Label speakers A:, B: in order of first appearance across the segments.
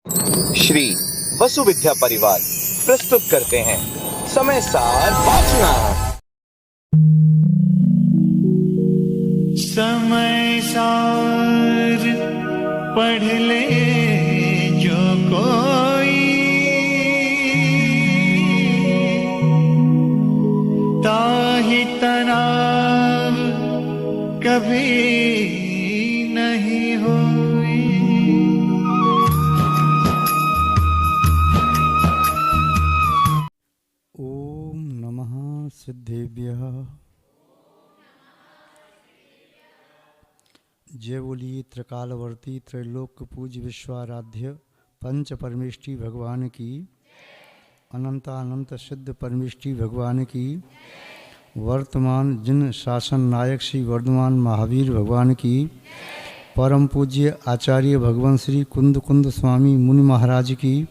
A: श्री वसु विद्या परिवार प्रस्तुत करते हैं समय सार वाचना।
B: समय सार पढ़ ले जो कोई, ताहि तनाव कभी नहीं होई।
C: ओम नमः सिद्धेभ्यः। जय बोलिए त्रिकालवर्ती त्रैलोक्य पूज्य विश्वाराध्य पंच परमेष्टि भगवान की, अनंतानंत सिद्ध परमेष्टि भगवान की, वर्तमान जिन शासन नायक श्री वर्धमान महावीर भगवान की, परम पूज्य आचार्य भगवान श्री कुंद कुंद स्वामी मुनि महाराज की,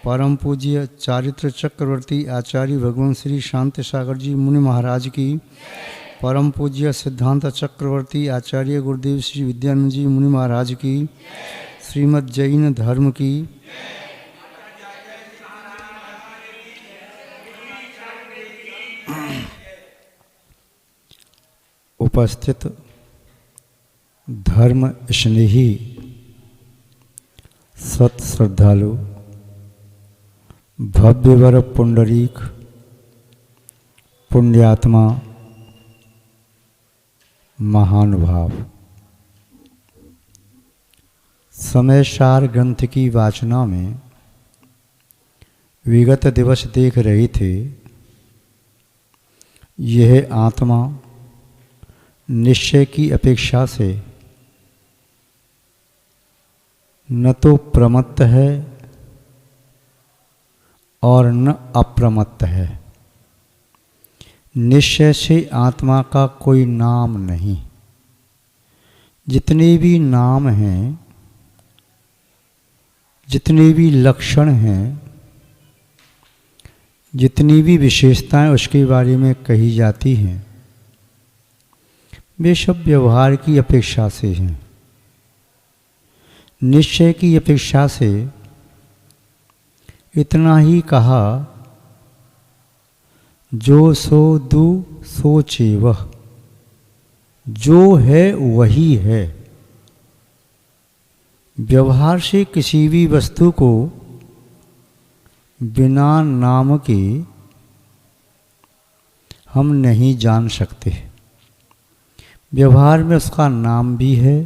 C: परम पूज्य चारित्र चक्रवर्ती आचार्य भगवान श्री शांति सागर जी मुनि महाराज की, परम पूज्य सिद्धांत चक्रवर्ती आचार्य गुरुदेव श्री विद्यानंद जी मुनि महाराज की, श्रीमद् जैन धर्म की, उपस्थित धर्म स्नेही सत श्रद्धालु, भव्यवर पुंडरीक पुण्यात्मा महानुभाव, समय सार ग्रंथ की वाचना में विगत दिवस देख रहे थे। यह आत्मा निश्चय की अपेक्षा से न तो प्रमत्त है और न अप्रमत्त है। निश्चय से आत्मा का कोई नाम नहीं। जितने भी नाम हैं, जितने भी लक्षण हैं, जितनी भी विशेषताएं उसके बारे में कही जाती हैं, वे सब व्यवहार की अपेक्षा से हैं। निश्चय की अपेक्षा से इतना ही कहा, जो सो दू सो चेवह, जो है वही है। व्यवहार से किसी भी वस्तु को बिना नाम के हम नहीं जान सकते। व्यवहार में उसका नाम भी है,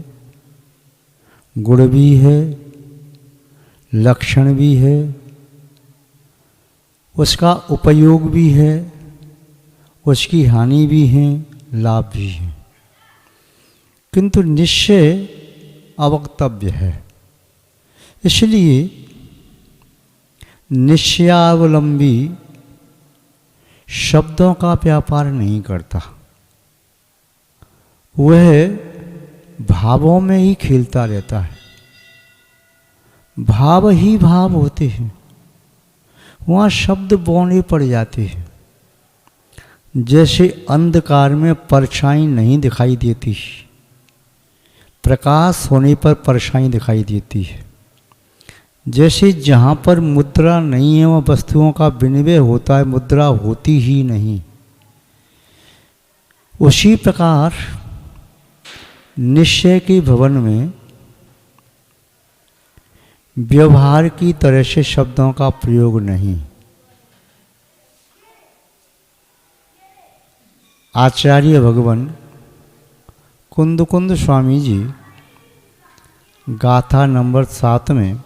C: गुण भी है, लक्षण भी है, उसका उपयोग भी है, उसकी हानि भी है, लाभ भी है, किंतु निश्चय अवक्तव्य है। इसलिए निश्चयावलंबी शब्दों का व्यापार नहीं करता। वह भावों में ही खेलता रहता है। भाव ही भाव होते हैं, वहाँ शब्द बौने पड़ जाते हैं। जैसे अंधकार में परछाई नहीं दिखाई देती, प्रकाश होने पर परछाई दिखाई देती है। जैसे जहाँ पर मुद्रा नहीं है वहाँ वस्तुओं का विनिमय होता है, मुद्रा होती ही नहीं। उसी प्रकार निश्चय के भवन में व्यवहार की तरह से शब्दों का प्रयोग नहीं। आचार्य भगवान कुंद कुंद स्वामी जी गाथा नंबर 7 में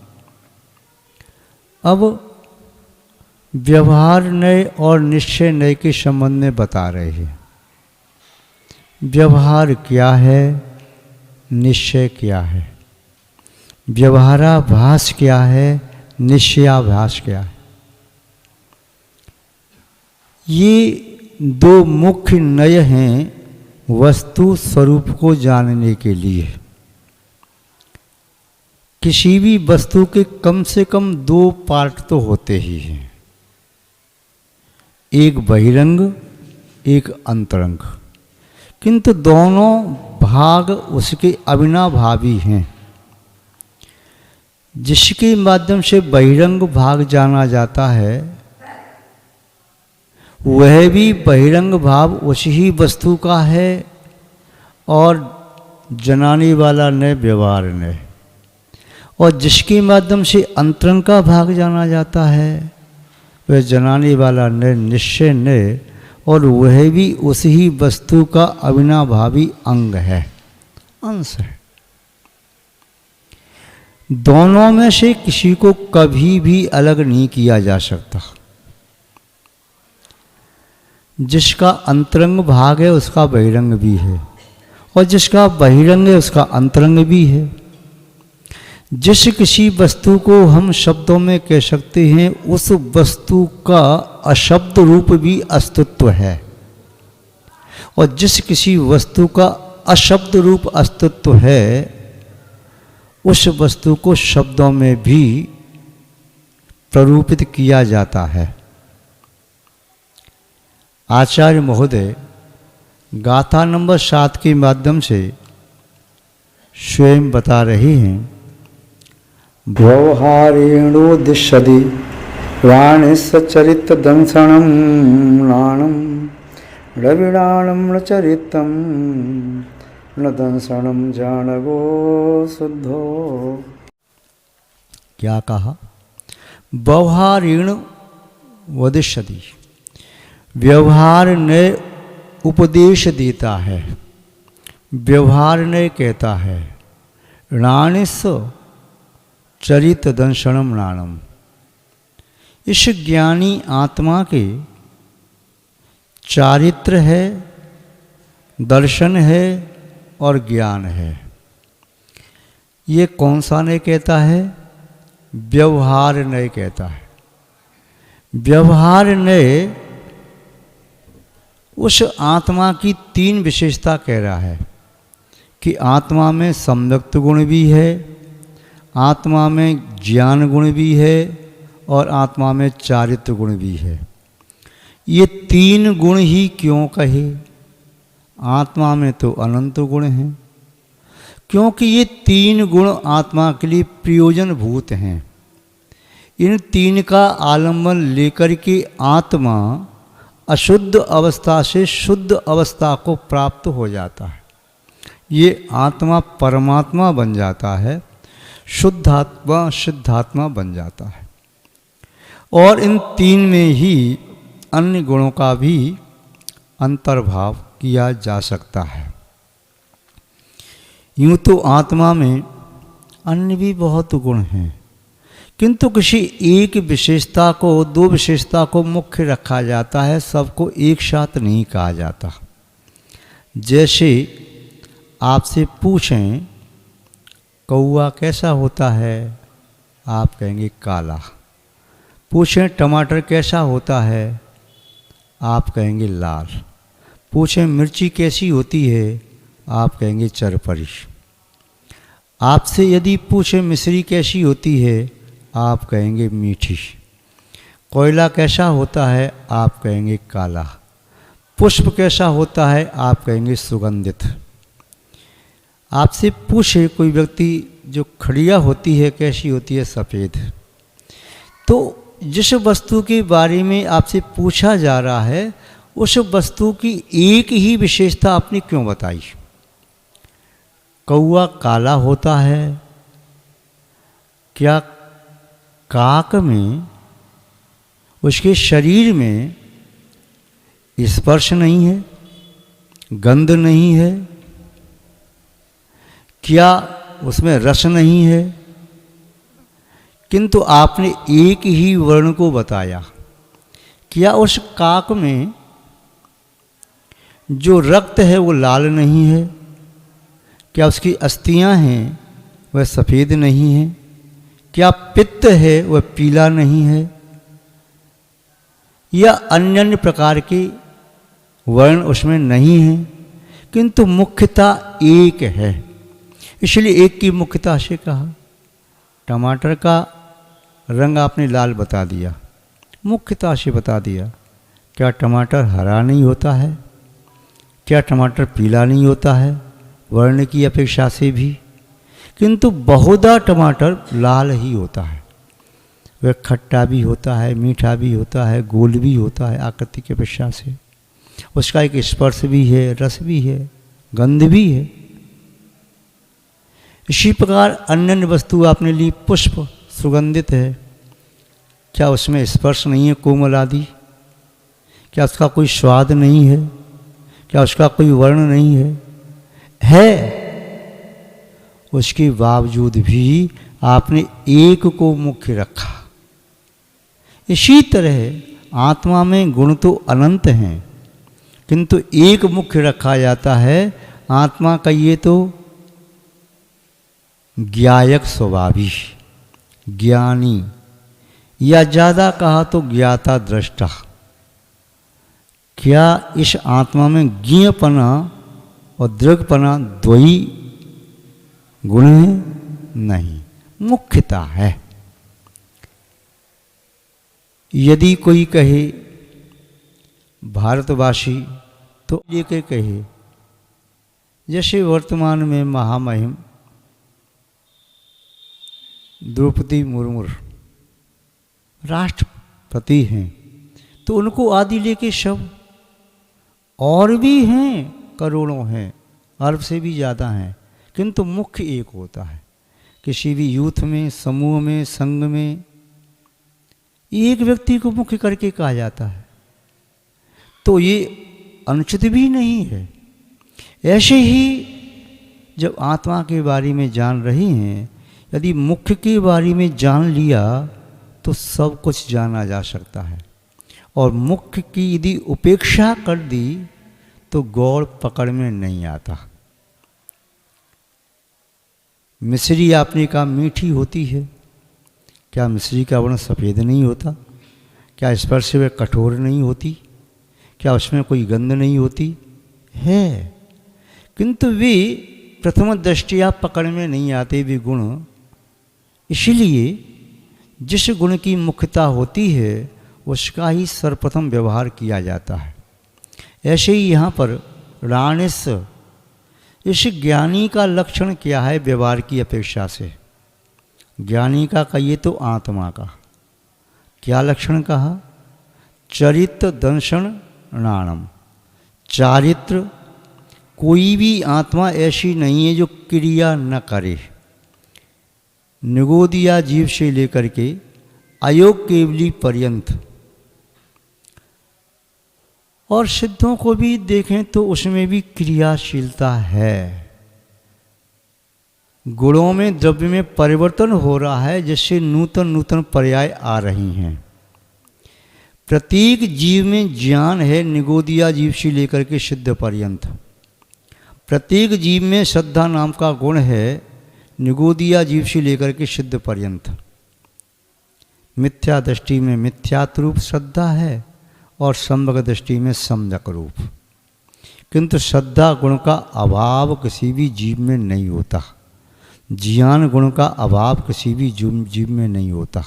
C: अब व्यवहार नय और निश्चय नय के संबंध में बता रहे हैं। व्यवहार क्या है, निश्चय क्या है, व्यवहाराभास क्या है, निश्चयाभास क्या है। ये दो मुख्य नय हैं वस्तु स्वरूप को जानने के लिए। किसी भी वस्तु के कम से कम 2 पार्ट तो होते ही हैं, एक बहिरंग, एक अंतरंग, किंतु दोनों भाग उसके अविनाभावी हैं। जिसके माध्यम से बहिरंग भाग जाना जाता है, वह भी बहिरंग भाव उसी ही वस्तु का है और जनाने वाला न व्यवहार न। और जिसके माध्यम से अंतरंग का भाग जाना जाता है, वह जनाने वाला न निश्चय न, और वह भी उसी ही वस्तु का अविनाभावी अंग है, अंश है। दोनों में से किसी को कभी भी अलग नहीं किया जा सकता। जिसका अंतरंग भाग है उसका बहिरंग भी है, और जिसका बहिरंग है उसका अंतरंग भी है। जिस किसी वस्तु को हम शब्दों में कह सकते हैं, उस वस्तु का अशब्द रूप भी अस्तित्व है, और जिस किसी वस्तु का अशब्द रूप अस्तित्व है, उस वस्तु को शब्दों में भी प्ररूपित किया जाता है। आचार्य महोदय गाथा नंबर 7 के माध्यम से स्वयं बता रहे हैं, व्यवहारेणोदिशति प्राणिश्चरित दंसणम नाणम द्रविणाणम न चरितम न दंसणम जानगो शुद्धो। क्या कहा? व्यवहारेण वदिष्यति, व्यवहार ने उपदेश देता है, व्यवहार ने कहता है, राणिस चरित दंशनम नाणम। इस ज्ञानी आत्मा के चारित्र है, दर्शन है और ज्ञान है। ये कौन सा ने कहता है? व्यवहार ने कहता है। व्यवहार ने उस आत्मा की 3 विशेषता कह रहा है कि आत्मा में सम्यक्त गुण भी है, आत्मा में ज्ञान गुण भी है और आत्मा में चारित्र गुण भी है। ये 3 गुण ही क्यों कहे? आत्मा में तो अनंत गुण हैं, क्योंकि ये 3 गुण आत्मा के लिए प्रयोजनभूत हैं। इन 3 का आलंबन लेकर के आत्मा अशुद्ध अवस्था से शुद्ध अवस्था को प्राप्त हो जाता है। ये आत्मा परमात्मा बन जाता है, शुद्धात्मा सिद्धात्मा बन जाता है। और इन 3 में ही अन्य गुणों का भी अंतर्भाव किया जा सकता है। यूँ तो आत्मा में अन्य भी बहुत गुण हैं, किंतु किसी एक विशेषता को, 2 विशेषता को मुख्य रखा जाता है, सबको एक साथ नहीं कहा जाता। जैसे आपसे पूछें कौआ कैसा होता है, आप कहेंगे काला। पूछें टमाटर कैसा होता है, आप कहेंगे लाल। पूछें मिर्ची कैसी होती है, आप कहेंगे चरपरी। आपसे यदि पूछें मिश्री कैसी होती है, आप कहेंगे मीठी। कोयला कैसा होता है, आप कहेंगे काला। पुष्प कैसा होता है, आप कहेंगे सुगंधित। आपसे पूछे कोई व्यक्ति जो खड़िया होती है कैसी होती है, सफ़ेद। तो जिस वस्तु के बारे में आपसे पूछा जा रहा है, उस वस्तु की एक ही विशेषता आपने क्यों बताई? कौआ काला होता है, क्या काक में, उसके शरीर में स्पर्श नहीं है, गंध नहीं है? क्या उसमें रस नहीं है? किंतु आपने एक ही वर्ण को बताया। क्या उस काक में जो रक्त है वो लाल नहीं है? क्या उसकी अस्थियां हैं वह सफ़ेद नहीं है? क्या पित्त है वह पीला नहीं है? या अन्य अन्य प्रकार के वर्ण उसमें नहीं है, किंतु मुख्यता एक है, इसलिए एक की मुख्यता से कहा। टमाटर का रंग आपने लाल बता दिया, मुख्यता से बता दिया। क्या टमाटर हरा नहीं होता है? क्या टमाटर पीला नहीं होता है वर्ण की अपेक्षा से भी? किंतु बहुधा टमाटर लाल ही होता है। वह खट्टा भी होता है, मीठा भी होता है, गोल भी होता है आकृति के अपेक्षा से। उसका एक स्पर्श भी है, रस भी है, गंध भी है। इसी प्रकार अन्य वस्तु आपने ली, पुष्प सुगंधित है, क्या उसमें स्पर्श नहीं है कोमल आदि? क्या उसका कोई स्वाद नहीं है? क्या उसका कोई वर्ण नहीं है? है। उसके बावजूद भी आपने एक को मुख्य रखा। इसी तरह आत्मा में गुण तो अनंत हैं, किंतु एक मुख्य रखा जाता है। आत्मा का ये तो ज्ञायक स्वभावी, ज्ञानी, या ज़्यादा कहा तो ज्ञाता दृष्टा। क्या इस आत्मा में ज्ञपना और दृगपना दो ही गुण है? नहीं, मुख्यता है। यदि कोई कहे भारतवासी तो ये कहे, जैसे वर्तमान में महामहिम द्रौपदी मुर्मू राष्ट्रपति हैं, तो उनको आदि लेके सब और भी हैं, करोड़ों हैं, अरब से भी ज़्यादा हैं, किंतु मुख्य एक होता है। किसी भी यूथ में, समूह में, संघ में एक व्यक्ति को मुख्य करके कहा जाता है, तो ये अनुचित भी नहीं है। ऐसे ही जब आत्मा के बारे में जान रहे हैं, यदि मुख्य के बारे में जान लिया तो सब कुछ जाना जा सकता है, और मुख्य की यदि उपेक्षा कर दी तो गौड़ पकड़ में नहीं आता। मिश्री आपने कहा मीठी होती है, क्या मिश्री का वर्ण सफ़ेद नहीं होता? क्या स्पर्श से वह कठोर नहीं होती? क्या उसमें कोई गंध नहीं होती? है, किंतु वे प्रथम दृष्टया पकड़ में नहीं आते वे गुण। इसलिए जिस गुण की मुख्यता होती है उसका ही सर्वप्रथम व्यवहार किया जाता है। ऐसे ही यहाँ पर राणिस, इस ज्ञानी का लक्षण क्या है व्यवहार की अपेक्षा से? ज्ञानी का कहिए तो आत्मा का क्या लक्षण कहा? चरित्र दंशन नाणम। चारित्र, कोई भी आत्मा ऐसी नहीं है जो क्रिया न करे। निगोदिया जीव से लेकर के अयोग केवली पर्यंत, और सिद्धों को भी देखें तो उसमें भी क्रियाशीलता है। गुणों में, द्रव्य में परिवर्तन हो रहा है, जिससे नूतन नूतन पर्याय आ रही हैं। प्रत्येक जीव में ज्ञान है, निगोदिया जीव से लेकर के सिद्ध पर्यंत। प्रत्येक जीव में श्रद्धा नाम का गुण है, निगोदिया जीव से लेकर के सिद्ध पर्यंत। मिथ्या दृष्टि में मिथ्यात्व रूप श्रद्धा है और सम्यक दृष्टि में सम्यक रूप। किंतु श्रद्धा गुण का अभाव किसी भी जीव में नहीं होता, ज्ञान गुण का अभाव किसी भी जीव में नहीं होता,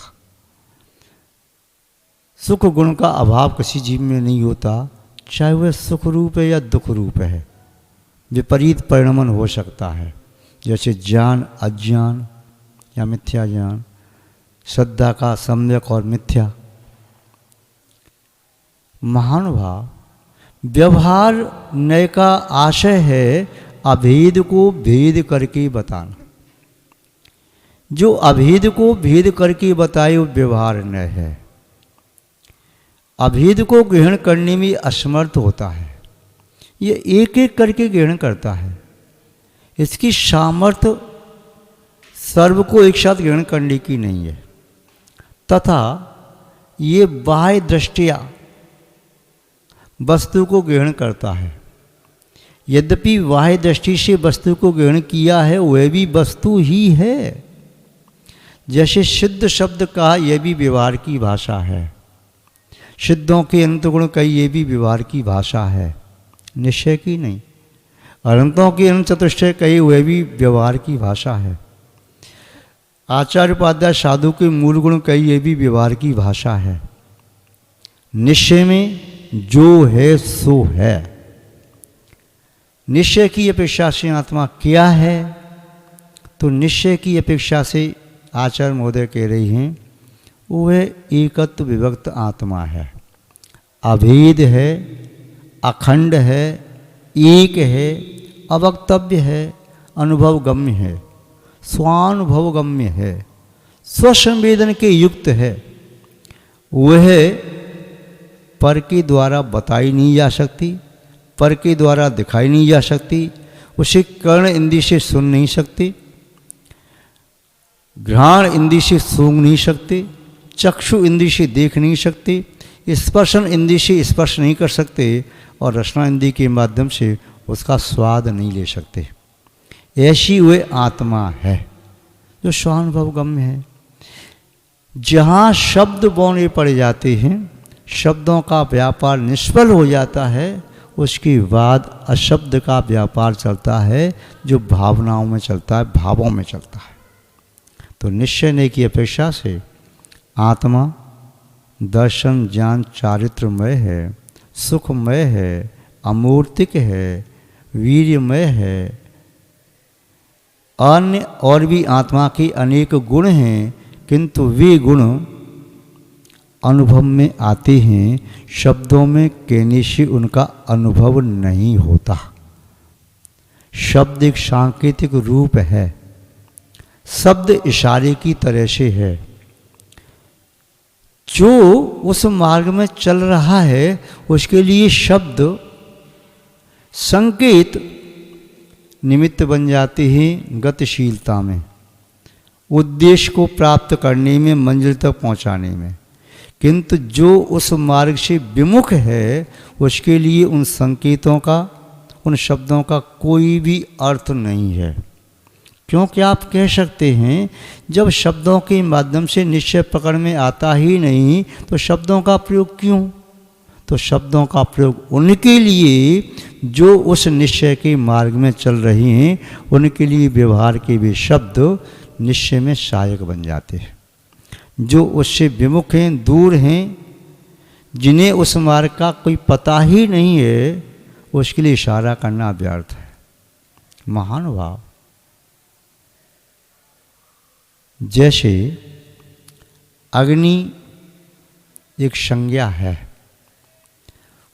C: सुख गुण का अभाव किसी जीव में नहीं होता, चाहे वह सुख रूप है या दुख रूप है। विपरीत परिणमन हो सकता है, जैसे ज्ञान अज्ञान या मिथ्या ज्ञान, श्रद्धा का सम्यक और मिथ्या। महानुभाव, व्यवहार नय का आशय है अभेद को भेद करके बताना। जो अभेद को भेद करके बताए वो व्यवहार नय है। अभेद को ग्रहण करने में असमर्थ होता है, ये एक एक करके ग्रहण करता है। इसकी सामर्थ्य सर्व को एक साथ ग्रहण करने की नहीं है, तथा ये बाह्य दृष्टिया वस्तु को ग्रहण करता है। यद्यपि बाह्य दृष्टि से वस्तु को ग्रहण किया है, वह भी वस्तु ही है। जैसे सिद्ध शब्द का यह भी व्यवहार की भाषा है, सिद्धों के अनंत गुण का ये भी व्यवहार की भाषा है, निश्चय की नहीं। अनंतों के अनंत चतुष्टय कही वह भी व्यवहार की भाषा है। आचार्य उपाध्याय साधु के मूल गुण कही ये भी व्यवहार की भाषा है। निश्चय में जो है सो है। निश्चय की अपेक्षा से आत्मा क्या है तो निश्चय की अपेक्षा से आचार्य महोदय कह रही हैं वह एकत्व विभक्त आत्मा है, अभेद है, अखंड है, एक है, अवक्तव्य है, अनुभव गम्य है, स्वानुभव गम्य है, स्वसंवेदन के युक्त है। वह पर के द्वारा बताई नहीं जा सकती, पर के द्वारा दिखाई नहीं जा सकती, उसे कर्ण इंद्रिय से सुन नहीं सकते, घ्राण इंद्रिय से सूंघ नहीं सकते, चक्षु इंद्रिय से देख नहीं सकते, स्पर्शन इंद्रिय से स्पर्श नहीं कर सकते और रसना इंद्रिय के माध्यम से उसका स्वाद नहीं ले सकते। ऐसी वह आत्मा है जो स्वानुभव गम्य है। जहाँ शब्द बौने पड़ जाते हैं, शब्दों का व्यापार निष्फल हो जाता है, उसके बाद अशब्द का व्यापार चलता है जो भावनाओं में चलता है, भावों में चलता है। तो निश्चय की अपेक्षा से आत्मा दर्शन ज्ञान चारित्रमय है, सुखमय है, अमूर्तिक है, वीर्यमय है। अन्य और भी आत्मा के अनेक गुण हैं, किंतु वे गुण अनुभव में आते हैं, शब्दों में कहने से उनका अनुभव नहीं होता। शब्द एक सांकेतिक रूप है, शब्द इशारे की तरह से है। जो उस मार्ग में चल रहा है उसके लिए शब्द संकेत निमित्त बन जाते हैं गतिशीलता में, उद्देश्य को प्राप्त करने में, मंजिल तक पहुंचाने में। किंतु जो उस मार्ग से विमुख है उसके लिए उन संकेतों का, उन शब्दों का कोई भी अर्थ नहीं है। क्योंकि आप कह सकते हैं जब शब्दों के माध्यम से निश्चय पकड़ में आता ही नहीं तो शब्दों का प्रयोग क्यों? तो शब्दों का प्रयोग उनके लिए जो उस निश्चय के मार्ग में चल रहे हैं, उनके लिए व्यवहार के भी शब्द निश्चय में सहायक बन जाते हैं। जो उससे विमुख हैं, दूर हैं, जिन्हें उस मार्ग का कोई पता ही नहीं है, उसके लिए इशारा करना व्यर्थ है। महानुभाव, जैसे अग्नि एक संज्ञा है,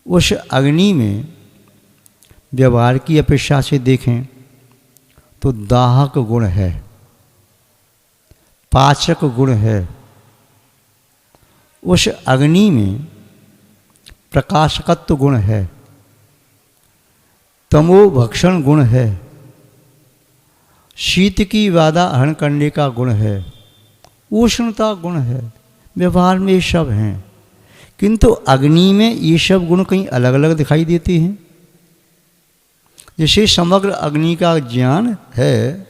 C: उस अग्नि में व्यवहार की अपेक्षा से देखें तो दाहक गुण है, पाचक गुण है। उस अग्नि में प्रकाशकत्व गुण है, तमोभक्षण गुण है, शीत की बाधा हरण करने का गुण है, उष्णता गुण है। व्यवहार में ये सब हैं, किंतु अग्नि में ये सब गुण कहीं अलग अलग दिखाई देते हैं। जैसे समग्र अग्नि का ज्ञान है,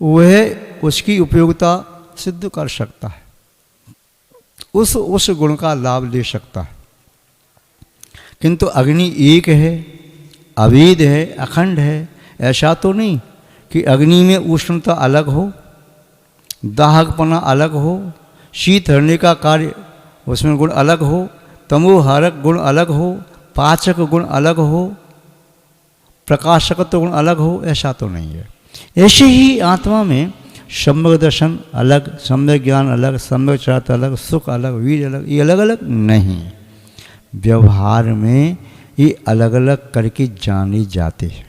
C: वह उसकी उपयोगिता सिद्ध कर सकता है, उस गुण का लाभ ले सकता है। किंतु अग्नि एक है, अभेद है, अखंड है। ऐसा तो नहीं कि अग्नि में उष्णता अलग हो, दाहकपना अलग हो, शीत हरने का कार्य उसमें गुण अलग हो, तमोहारक गुण अलग हो, पाचक गुण अलग हो, प्रकाशकत्व गुण अलग हो। ऐसा तो नहीं है। ऐसे ही आत्मा में सम्यक दर्शन अलग, सम्यक ज्ञान अलग, सम्यक चरित्र अलग, सुख अलग, वीर अलग, ये अलग अलग नहीं। व्यवहार में ये अलग अलग करके जाने जाते हैं।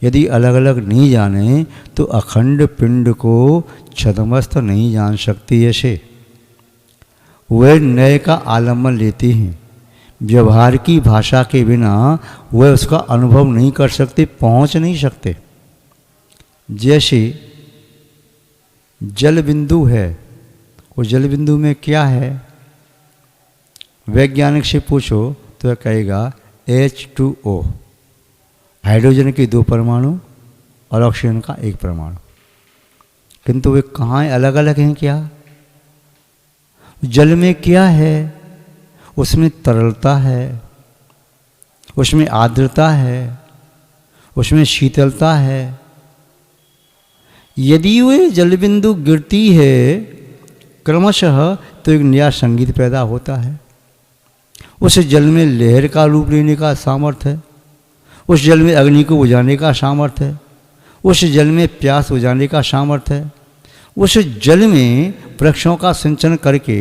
C: यदि अलग अलग नहीं जाने तो अखंड पिंड को छद्मस्त नहीं जान सकती। ऐसे वह नए का आलम्बन लेते हैं, व्यवहार की भाषा के बिना वह उसका अनुभव नहीं कर सकते, पहुंच नहीं सकते। जैसे जल बिंदु है, वो जल बिंदु में क्या है? वैज्ञानिक से पूछो तो कहेगा H2O, हाइड्रोजन के 2 परमाणु और ऑक्सीजन का 1 परमाणु। किंतु वे कहाँ अलग अलग हैं? क्या जल में क्या है? उसमें तरलता है, उसमें आर्द्रता है, उसमें शीतलता है। यदि वे जल बिंदु गिरती है क्रमशः तो एक नया संगीत पैदा होता है। उस जल में लहर का रूप लेने का सामर्थ्य है, उस जल में अग्नि को बुझाने का सामर्थ्य है, उस जल में प्यास बुझाने का सामर्थ्य है। उस जल में वृक्षों का सिंचन करके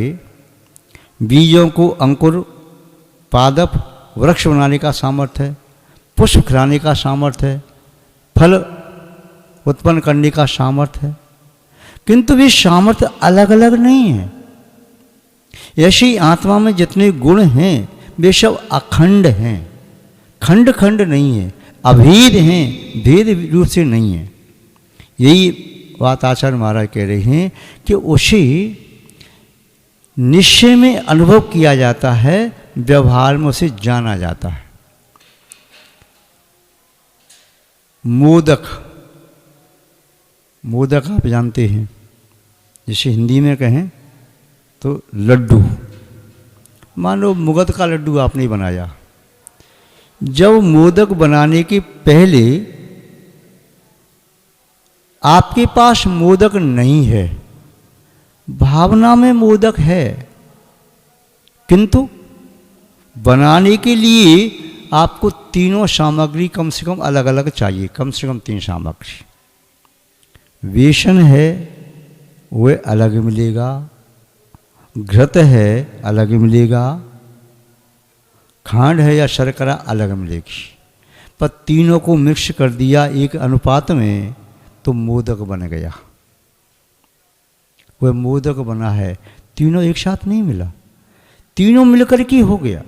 C: बीजों को अंकुर पादप वृक्ष बनाने का सामर्थ्य है, पुष्प खिलाने का सामर्थ्य है, फल उत्पन्न करने का सामर्थ्य है। किंतु वे सामर्थ्य अलग अलग नहीं है। ऐसी आत्मा में जितने गुण हैं वे सब अखंड हैं, खंड खंड नहीं है, अभेद हैं, भेद रूप से नहीं है। यही बात आचार्य महाराज कह रहे हैं कि उसे निश्चय में अनुभव किया जाता है, व्यवहार में उसे जाना जाता है। मोदक, मोदक आप जानते हैं, जिसे हिंदी में कहें तो लड्डू। मान लो मुगत का लड्डू आपने बनाया, जब मोदक बनाने के पहले आपके पास मोदक नहीं है, भावना में मोदक है, किंतु बनाने के लिए आपको तीनों सामग्री कम से कम अलग अलग चाहिए, कम से कम 3 सामग्री। बेसन है वह अलग मिलेगा, घृत है अलग मिलेगा, खांड है या शर्करा अलग मिलेगी, पर तीनों को मिक्स कर दिया एक अनुपात में तो मोदक बन गया। वह मोदक बना है, तीनों एक साथ नहीं मिला, तीनों मिलकर के हो गया।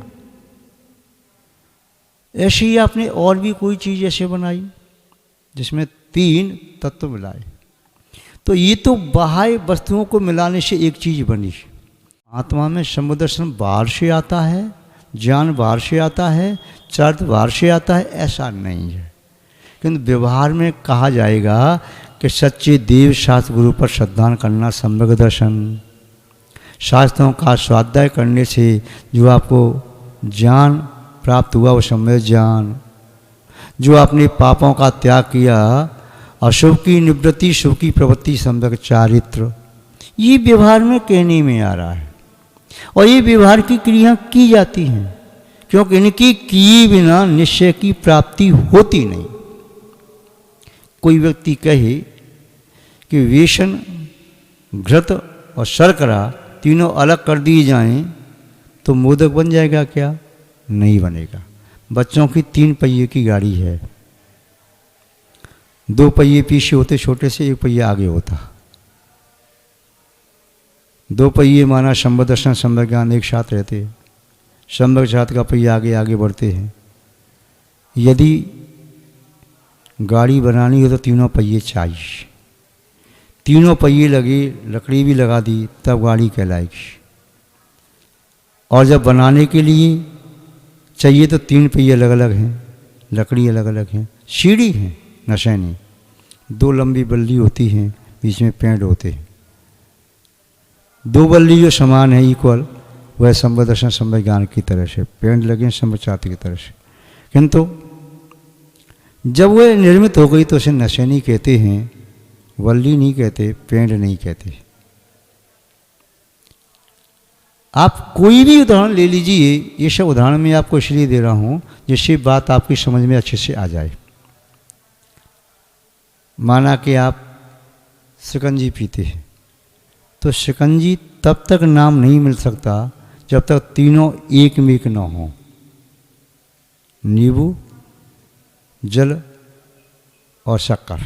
C: ऐसे ही आपने और भी कोई चीज़ ऐसे बनाई जिसमें 3 तत्व मिलाए, तो ये तो बाह्य वस्तुओं को मिलाने से एक चीज़ बनी। आत्मा में समुदर्शन बाहर से आता है, ज्ञान बाहर से आता है, चरित्र बाहर से आता है, ऐसा नहीं है। किंतु व्यवहार में कहा जाएगा कि सच्चे देव शास्त्र गुरु पर श्रद्धा करना सम्यक दर्शन, शास्त्रों का स्वाध्याय करने से जो आपको ज्ञान प्राप्त हुआ वो सम्यक ज्ञान, जो आपने पापों का त्याग किया, अशुभ की निवृत्ति, शुभ की प्रवृत्ति, सम्यक चारित्र, ये व्यवहार में कहने में आ रहा है। और ये व्यवहार की क्रिया की जाती हैं, क्योंकि इनकी किए बिना निश्चय की प्राप्ति होती नहीं। कोई व्यक्ति कहे कि बेसन, घृत और शर्करा तीनों अलग कर दिए जाएं तो मोदक बन जाएगा क्या? नहीं बनेगा। बच्चों की 3 पहिए की गाड़ी है, 2 पहिए पीछे होते छोटे से, 1 पहिया आगे होता। 2 पहिए माना सम्यक दर्शन, सम्यक ज्ञान एक साथ रहते हैं, सम्यक जात का पहिया आगे आगे बढ़ते हैं। यदि गाड़ी बनानी हो तो तीनों पहिए चाहिए, तीनों पहिए लगे, लकड़ी भी लगा दी तब गाड़ी कहलाएगी। और जब बनाने के लिए चाहिए तो 3 पहिए अलग अलग हैं, लकड़ी अलग अलग हैं, सीढ़ी हैं नशैनी, 2 लंबी बल्ली होती हैं, बीच में पेड़ होते हैं। 2 बल्ली जो समान है इक्वल, वह सम्यक दर्शन सम्यक ज्ञान की तरह से पेड़ लगे सम्यक चार्ट की तरह से। किंतु जब वह निर्मित हो गई तो उसे नशैनी कहते हैं, वल्ली नहीं कहते, पेड़ नहीं कहते। आप कोई भी उदाहरण ले लीजिए, ये सब उदाहरण मैं आपको इसलिए दे रहा हूँ जिससे बात आपकी समझ में अच्छे से आ जाए। माना कि आप शिकंजी पीते हैं तो शिकंजी तब तक नाम नहीं मिल सकता जब तक तीनों एक में एक न हो। नींबू, जल और शक्कर,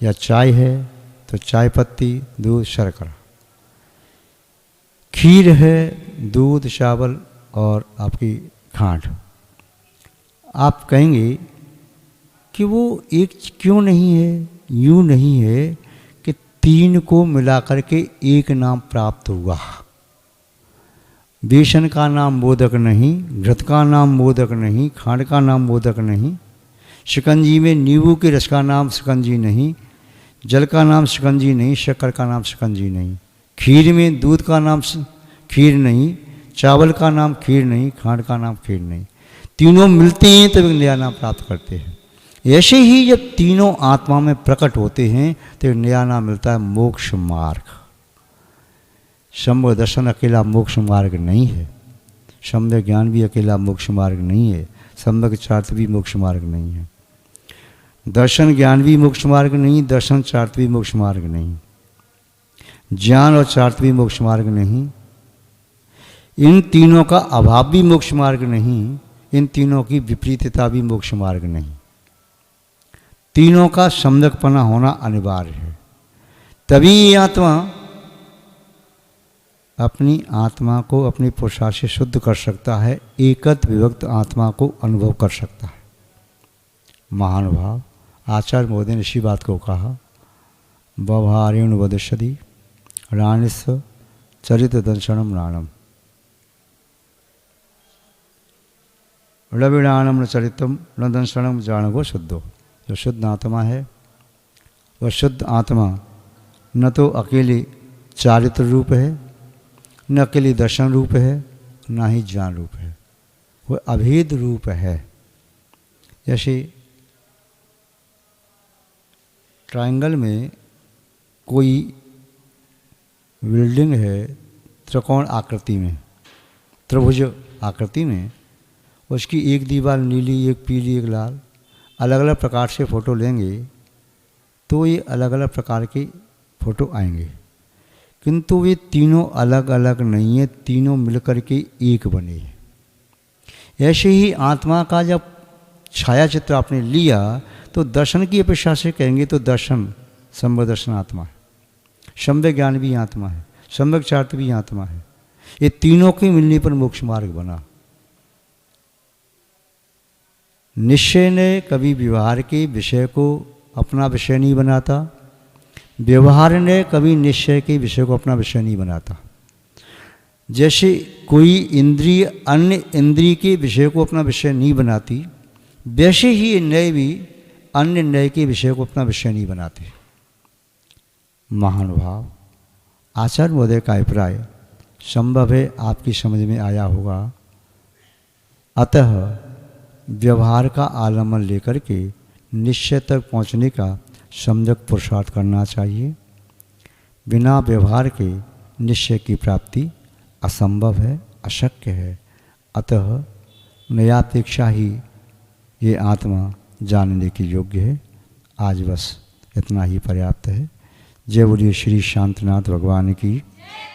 C: या चाय है तो चाय पत्ती, दूध, शर्करा। खीर है, दूध, चावल और आपकी खांड। आप कहेंगे कि वो एक क्यों नहीं है? यूँ नहीं है कि 3 को मिलाकर के एक नाम प्राप्त हुआ। बेसन का नाम मोदक नहीं, घृत का नाम मोदक नहीं, खांड का नाम मोदक नहीं, शिकंजी में नींबू के रस का नाम शिकंजी नहीं, जल का नाम शिकंजी नहीं, शक्कर का नाम शिकंजी नहीं, खीर में दूध का नाम खीर नहीं, चावल का नाम खीर नहीं, खांड का नाम खीर नहीं। तीनों मिलते हैं तब एक नया नाम प्राप्त करते हैं। ऐसे ही जब तीनों आत्मा में प्रकट होते हैं तो एक नया नाम मिलता है मोक्ष मार्ग। सम्यक दर्शन अकेला मोक्ष मार्ग नहीं है, सम्यक ज्ञान भी अकेला मोक्ष मार्ग नहीं है, सम्यक चार्थ भी मोक्ष मार्ग नहीं है। दर्शन ज्ञान भी मोक्ष मार्ग नहीं, दर्शन चार्थ भी मोक्ष मार्ग नहीं, ज्ञान और चार्थ भी मोक्ष मार्ग नहीं, इन तीनों का अभाव भी मोक्ष मार्ग नहीं, इन तीनों की विपरीतता भी मोक्ष मार्ग नहीं। तीनों का सम्यकपना होना अनिवार्य है, तभी ये आत्मा अपनी आत्मा को अपनी पुरुषार्थ से शुद्ध कर सकता है, एकत विभक्त आत्मा को अनुभव कर सकता है। महानुभाव आचार्य महोदय ने इसी बात को कहा, व्यवहारेण वदिष्यति राणिस्व चरित दर्शनम राणम रविराणम न चरितम न दर्शनम जानगो शुद्धो। जो शुद्ध आत्मा है वह शुद्ध आत्मा न तो अकेले चारित्र रूप है, न अकेले दर्शन रूप है, न ही ज्ञान रूप है, वह अभेद रूप है। जैसे ट्रायंगल में कोई बिल्डिंग है त्रिकोण आकृति में, त्रिभुज आकृति में, उसकी एक दीवार नीली, एक पीली, एक लाल, अलग अलग प्रकार से फ़ोटो लेंगे तो ये अलग अलग प्रकार के फ़ोटो आएंगे, किंतु वे तीनों अलग अलग नहीं है, तीनों मिलकर के एक बने हैं। ऐसे ही आत्मा का जब छाया चित्र आपने लिया तो दर्शन की अपेक्षा से कहेंगे तो दर्शन सम्यक दर्शन आत्मा है, सम्यक ज्ञान भी आत्मा है, सम्यक चार्थ भी आत्मा है। ये तीनों के मिलने पर मोक्ष मार्ग बना। निश्चय ने कभी व्यवहार के विषय को अपना विषय नहीं बनाता, व्यवहार ने कभी निश्चय के विषय को अपना विषय नहीं बनाता। जैसे कोई इंद्रिय अन्य इंद्रिय के विषय को अपना विषय नहीं बनाती, वैसे ही न्याय भी अन्य न्याय के विषय को अपना विषय नहीं बनाते। महानुभाव आचार्य महोदय का अभिप्राय संभव है आपकी समझ में आया होगा। अतः व्यवहार का आलम्बन लेकर के निश्चय तक पहुँचने का सम्यक पुरुषार्थ करना चाहिए। बिना व्यवहार के निश्चय की प्राप्ति असंभव है, अशक्य है। अतः नयापेक्षा ही ये आत्मा जानने के योग्य है। आज बस इतना ही पर्याप्त है। जय बोलिए श्री शांतनाथ भगवान की।